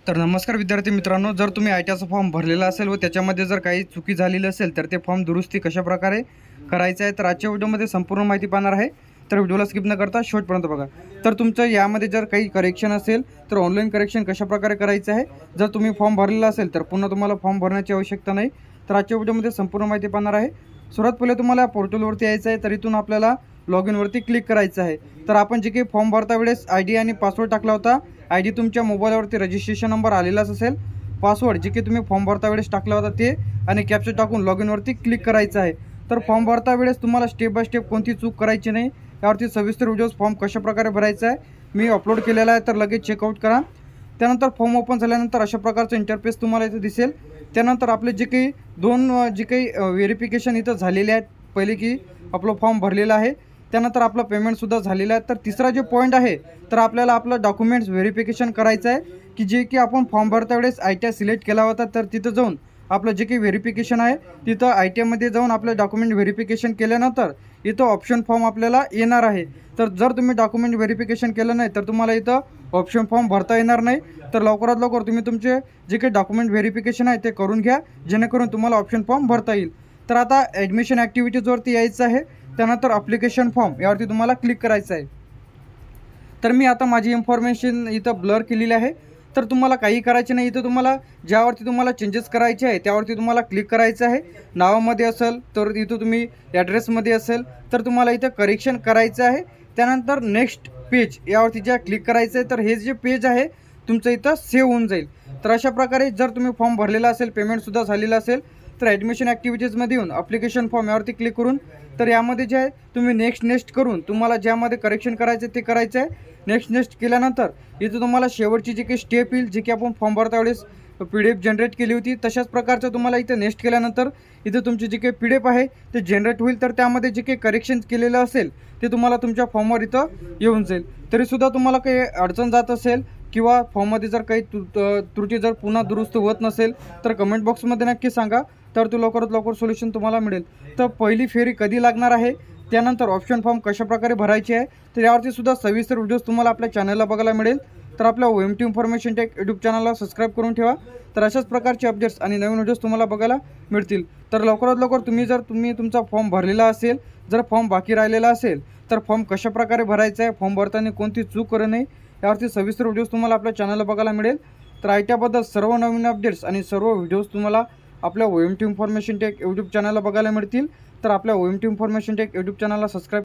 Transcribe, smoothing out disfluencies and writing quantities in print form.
तर नमस्कार विद्यार्थी मित्रांनो, जर तुम्ही आयटीआयचा फॉर्म भरलेला असेल व त्याच्यामध्ये जर काही चुकी झालेली असेल तर ते फॉर्म दुरुस्ती कशाप्रकारे करायचं आहे तर आजच्या व्हिडिओमध्ये संपूर्ण माहिती पाहणार आहे. तर व्हिडिओला स्किप न करता शेवटपर्यंत बघा. तर तुमचं यामध्ये जर काही करेक्शन असेल तर ऑनलाईन करेक्शन कशाप्रकारे करायचं आहे. जर तुम्ही फॉर्म भरलेला असेल तर पुन्हा तुम्हाला फॉर्म भरण्याची आवश्यकता नाही. तर आजच्या व्हिडिओमध्ये संपूर्ण माहिती पाहणार आहे. सर्वात पहिले तुम्हाला पोर्टलवरती यायचं आहे. तर इथून आपल्याला लॉग इनवरती क्लिक करायचं आहे. तर आपण जे काही फॉर्म भरता वेळेस ID आणि पासवर्ड टाकला होता, ID तुमच्या मोबाईलवरती रजिस्ट्रेशन नंबर आलेलाच असेल. पासवर्ड जे काही तुम्ही फॉर्म भरता वेळेस टाकला होता ते आणि कॅप्चा टाकून लॉग इनवरती क्लिक करायचं आहे. तर फॉर्म भरता वेळेस तुम्हाला स्टेप बाय स्टेप कोणती चूक करायची नाही. यावरती सविस्तर व्हिडिओज फॉर्म कशाप्रकारे भरायचा आहे मी अपलोड केलेला आहे. तर लगेच चेकआउट करा. त्यानंतर फॉर्म ओपन झाल्यानंतर अशा प्रकारचं इंटरफेस तुम्हाला इथे दिसेल. त्यानंतर आपले जे काही जे काही व्हेरिफिकेशन इथं झालेले आहेत, पहिले की आपलं फॉर्म भरलेला आहे, त्यानंतर आपलं पेमेंटसुद्धा झालेलं आहे. तर तिसरा जे पॉईंट आहे तर आपल्याला आपलं डॉक्युमेंट्स व्हेरिफिकेशन करायचं आहे की जे की आपण फॉर्म भरता वेळेस ITI सिलेक्ट केला होता. तर तिथं जाऊन आपलं जे काही व्हेरिफिकेशन आहे तिथं ITIमध्ये जाऊन आपलं डॉक्युमेंट व्हेरिफिकेशन केल्यानंतर इथं ऑप्शन फॉर्म आपल्याला येणार आहे. तर जर तुम्ही डॉक्युमेंट व्हेरिफिकेशन केलं नाही तर तुम्हाला इथं ऑप्शन फॉर्म भरता येणार नाही. तर लवकरात लवकर तुम्ही तुमचे जे काही डॉक्युमेंट व्हेरिफिकेशन आहे ते करून घ्या, जेणेकरून तुम्हाला ऑप्शन फॉर्म भरता येईल. तर आता ॲडमिशन ॲक्टिव्हिटीजवरती यायचं आहे. त्यानंतर ॲप्लिकेशन फॉर्म यावरती तुम्हाला क्लिक करायचं आहे. तर मी आता माझी इन्फॉर्मेशन इथं ब्लर केलेली आहे. तर तुम्हाला काही करायचे नाही. इथं तुम्हाला ज्यावरती तुम्हाला चेंजेस करायचे आहे त्यावरती तुम्हाला क्लिक करायचं आहे. नावामध्ये असेल तर इथं तुम्ही ॲड्रेसमध्ये असेल तर तुम्हाला इथं करेक्शन करायचं आहे. त्यानंतर नेक्स्ट पेज यावरती ज्या क्लिक करायचं आहे. तर हे जे पेज आहे तुमचं इथं सेव्ह होऊन जाईल. तर अशा प्रकारे जर तुम्ही फॉर्म भरलेला असेल, पेमेंटसुद्धा झालेलं असेल तर ॲडमिशन ॲक्टिव्हिटीजमध्ये येऊन ॲप्लिकेशन फॉर्म यावरती क्लिक करून तर यामध्ये जे आहे तुम्ही नेक्स्ट करून तुम्हाला ज्यामध्ये करेक्शन करायचं ते करायचं आहे. नेक्स्ट केल्यानंतर इथं तुम्हाला शेवटची जी काही स्टेप येईल, जी की आपण फॉर्म भरता वेळेस PDF जनरेट केली होती तशाच प्रकारचं तुम्हाला इथं नेक्स्ट केल्यानंतर इथं तुमची जी काही PDF आहे ते जनरेट होईल. तर त्यामध्ये जे काही करेक्शन केलेलं असेल ते तुम्हाला तुमच्या फॉर्मवर इथं येऊन जाईल. तरीसुद्धा तुम्हाला काही अडचण जात असेल किंवा फॉर्ममध्ये जर काही त्रुटी जर पुन्हा दुरुस्त होत नसेल तर कमेंट बॉक्समध्ये नक्की सांगा. तर तो लवकरात लवकर सोल्युशन तुम्हाला मिळेल. तर पहिली फेरी कधी लागणार आहे, त्यानंतर ऑप्शन फॉर्म कशाप्रकारे भरायचे आहे तर यावरती सुद्धा सविस्तर व्हिडिओज तुम्हाला आपल्या चॅनलला बघायला मिळेल. तर आपल्या OMT इन्फॉर्मेशन टेक यूट्यूब चॅनलला सबस्क्राईब करून ठेवा. तर अशाच प्रकारचे अपडेट्स आणि नवीन व्हिडिओज तुम्हाला बघायला मिळतील. तर लवकरात लवकर तुम्ही तुमचा फॉर्म भरलेला असेल, जर फॉर्म बाकी राहिलेला असेल तर फॉर्म कशाप्रकारे भरायचा आहे, फॉर्म भरताना कोणती चूक करू नये यावरती सविस्तर व्हिडिओज तुम्हाला आपल्या चॅनलला बघायला मिळेल. तर ITIबद्दल सर्व नवीन अपडेट्स आणि सर्व व्हिडिओज तुम्हाला आपल्या OMT इन्फॉर्मेशन टेक यूट्यूब चॅनलला बघायला मिळतील. तर आपल्या OMT इन्फॉर्मेशन टेक यूट्यूब चॅनलला सबस्क्राईब